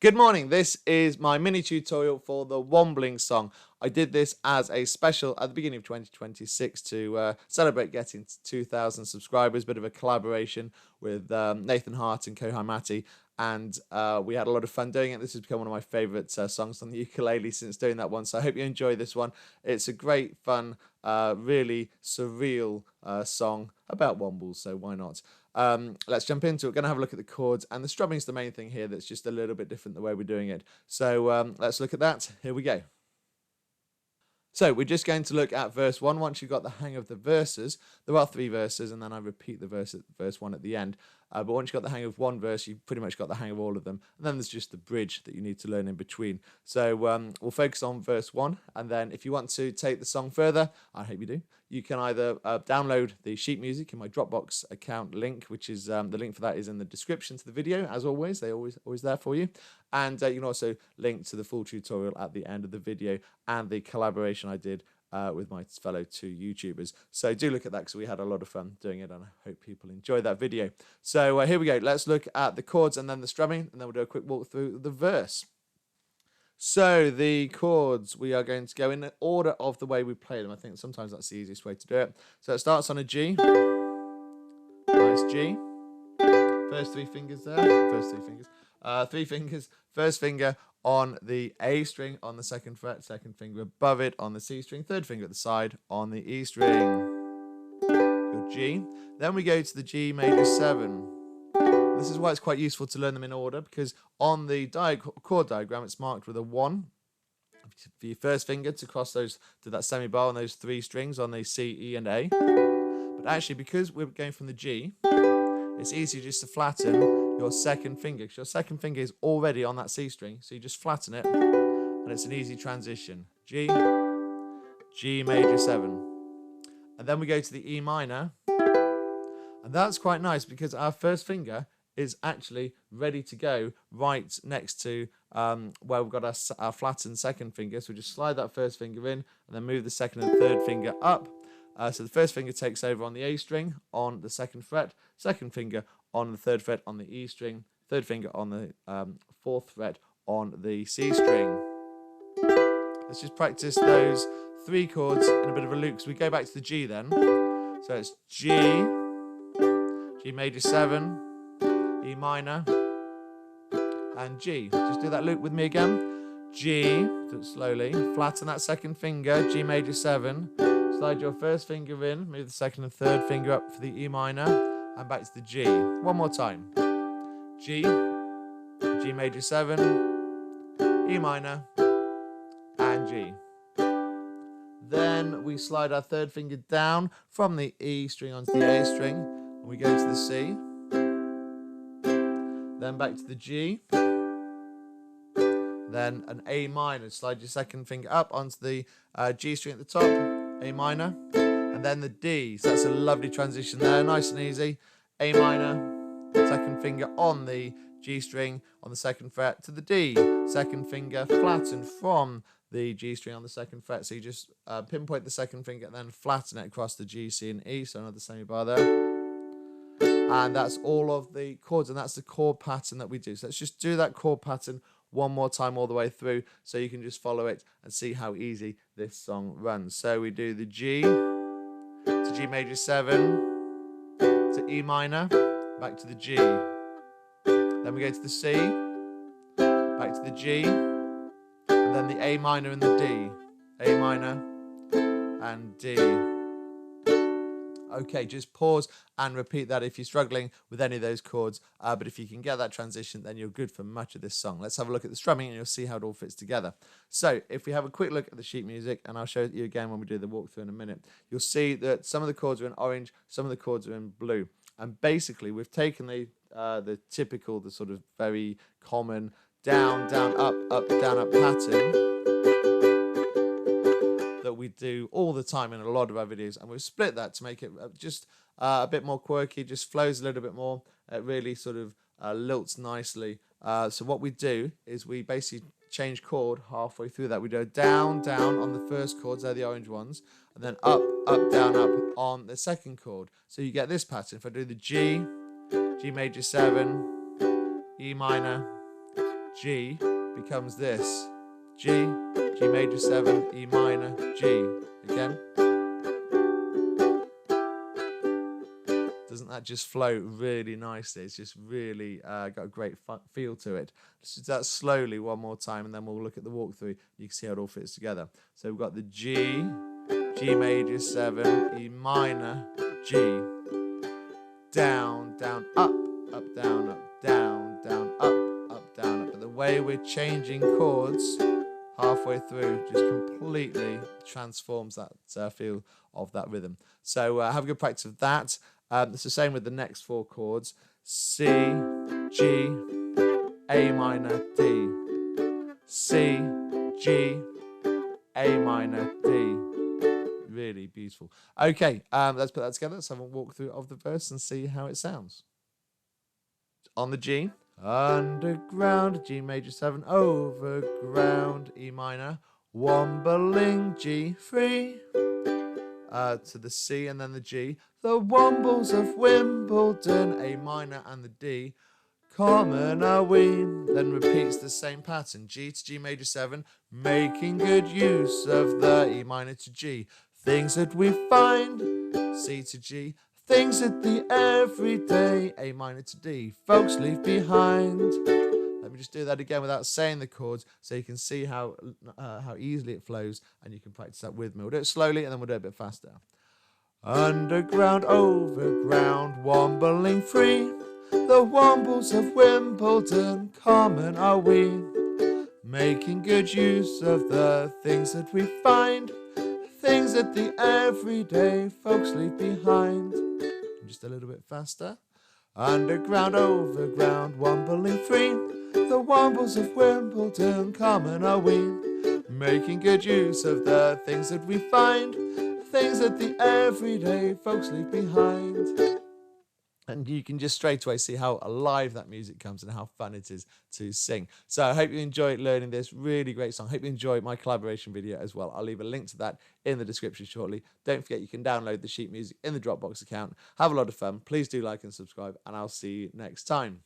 Good morning, this is my mini tutorial for the Wombling Song. I did this as a special at the beginning of 2026 to celebrate getting to 2,000 subscribers, bit of a collaboration with Nathan Hart and Kohai Matti, and we had a lot of fun doing it. This has become one of my favourite songs on the ukulele since doing that one, so I hope you enjoy this one. It's a great fun, really surreal song about wombles, so why not? Let's jump into it. We're going to have a look at the chords, and the strumming is the main thing here that's just a little bit different the way we're doing it. So let's look at that. Here we go. So we're just going to look at verse 1. Once you've got the hang of the verses, there are 3 verses, and then I repeat the verse 1 at the end. But once you've got the hang of one verse, you've pretty much got the hang of all of them. And then there's just the bridge that you need to learn in between. So we'll focus on verse 1, and then if you want to take the song further, I hope you do, you can either download the sheet music in my Dropbox account link, which is the link for that is in the description to the video, as always. They're always there for you. And you can also link to the full tutorial at the end of the video and the collaboration I did with my fellow 2 YouTubers. So do look at that because we had a lot of fun doing it, and I hope people enjoy that video. So here we go. Let's look at the chords and then the strumming, and then we'll do a quick walk through the verse. So the chords, we are going to go in the order of the way we play them. I think sometimes that's the easiest way to do it. So it starts on a G. Nice G. First 3 fingers there. First 3 fingers. 3 fingers. First finger on the A string on the 2nd fret, 2nd finger above it on the C string, 3rd finger at the side on the E string. Your G. Then we go to the G major 7. This is why it's quite useful to learn them in order, because on the chord diagram it's marked with a 1 for your first finger to cross those to that semi-bar on those 3 strings on the C, E and A. But actually, because we're going from the G, it's easier just to flatten your 2nd finger, because your 2nd finger is already on that C string, so you just flatten it, and it's an easy transition. G, G major 7. And then we go to the E minor, and that's quite nice because our first finger is actually ready to go right next to where we've got our flattened 2nd finger. So we just slide that first finger in and then move the 2nd and 3rd finger up. So the first finger takes over on the A string on the 2nd fret, 2nd finger on the 3rd fret on the E string, 3rd finger on the 4th fret on the C string. Let's just practice those 3 chords in a bit of a loop. So we go back to the G then. So it's G, G major 7, E minor, and G. Just do that loop with me again. G, do it slowly, flatten that 2nd finger, G major 7, slide your first finger in, move the 2nd and 3rd finger up for the E minor, and back to the G. One more time. G, G major 7, E minor, and G. Then we slide our 3rd finger down from the E string onto the A string, and we go to the C. Then back to the G, then an A minor. Slide your 2nd finger up onto the G string at the top, A minor, and then the D. So that's a lovely transition there, nice and easy. A minor, 2nd finger on the G string on the 2nd fret to the D. 2nd finger flattened from the G string on the 2nd fret. So you just pinpoint the 2nd finger and then flatten it across the G, C, and E. So another semi-bar there. And that's all of the chords, and that's the chord pattern that we do. So let's just do that chord pattern one more time all the way through so you can just follow it and see how easy this song runs. So we do the G to G major 7 to E minor, back to the G. Then we go to the C, back to the G, and then the A minor and the D. A minor and D. Okay, just pause and repeat that if you're struggling with any of those chords. But if you can get that transition, then you're good for much of this song. Let's have a look at the strumming and you'll see how it all fits together. So if we have a quick look at the sheet music, and I'll show you again when we do the walkthrough in a minute, you'll see that some of the chords are in orange, some of the chords are in blue. And basically, we've taken the typical, the sort of very common down, down, up, down, up pattern that we do all the time in a lot of our videos, and we've split that to make it just a bit more quirky, just flows a little bit more. It really sort of lilts nicely. So what we do is we basically change chord halfway through that. We go down, down on the first chords, they're the orange ones, and then up, up, down, up on the 2nd chord. So you get this pattern. If I do the G, G major 7, E minor, G becomes this. G, G major 7, E minor, G. Again. Doesn't that just flow really nicely? It's just really got a great feel to it. Let's do that slowly one more time, and then we'll look at the walkthrough. You can see how it all fits together. So we've got the G, G major 7, E minor, G. Down, down, up, down, down, up, down, up. But the way we're changing chords halfway through just completely transforms that feel of that rhythm. So have a good practice of that. It's the same with the next 4 chords. C, G, A minor, D. C, G, A minor, D. Really beautiful. Okay, let's put that together. Let's have a walkthrough of the verse and see how it sounds. On the G. Underground, G major 7, overground, E minor, wombling, G, free. To the C and then the G. The wombles of Wimbledon, A minor and the D. Common are we. Then repeats the same pattern. G to G major 7, making good use of the E minor to G. Things that we find, C to G. Things that the everyday, A minor to D, folks leave behind. Let me just do that again without saying the chords so you can see how easily it flows, and you can practice that with me. We'll do it slowly and then we'll do it a bit faster. Underground, overground, wombling free. The wombles of Wimbledon, common are we. Making good use of the things that we find. Things that the everyday folks leave behind. Just a little bit faster. Underground, overground, wombling free. The wombles of Wimbledon, common are we. Making good use of the things that we find. Things that the everyday folks leave behind. And you can just straight away see how alive that music comes and how fun it is to sing. So I hope you enjoyed learning this really great song. I hope you enjoyed my collaboration video as well. I'll leave a link to that in the description shortly. Don't forget you can download the sheet music in the Dropbox account. Have a lot of fun. Please do like and subscribe, and I'll see you next time.